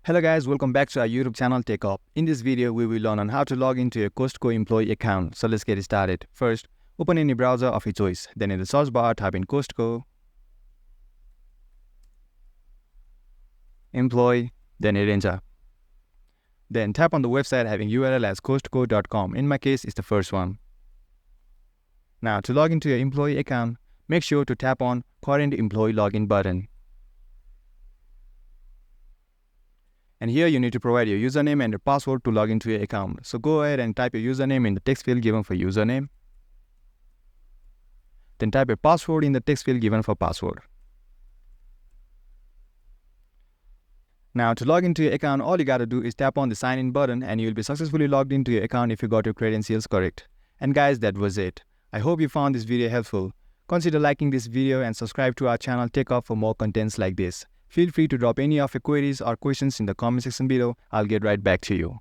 Hello guys, welcome back to our YouTube channel TechUp. In this video, we will learn on how to log into your CostCo employee account. So let's get started. First, open any browser of your choice. Then in the search bar, type in CostCo Employee, then hit enter. Then tap on the website having URL as costco.com. In my case, it's the first one. Now to log into your employee account, make sure to tap on Current Employee Login button. And here you need to provide your username and your password to log into your account. So go ahead and type your username in the text field given for username. Then type your password in the text field given for password. Now to log into your account, all you gotta do is tap on the sign in button and you'll be successfully logged into your account if you got your credentials correct. And guys, that was it. I hope you found this video helpful. Consider liking this video and subscribe to our channel TechUp for more contents like this. Feel free to drop any of your queries or questions in the comment section below. I'll get right back to you.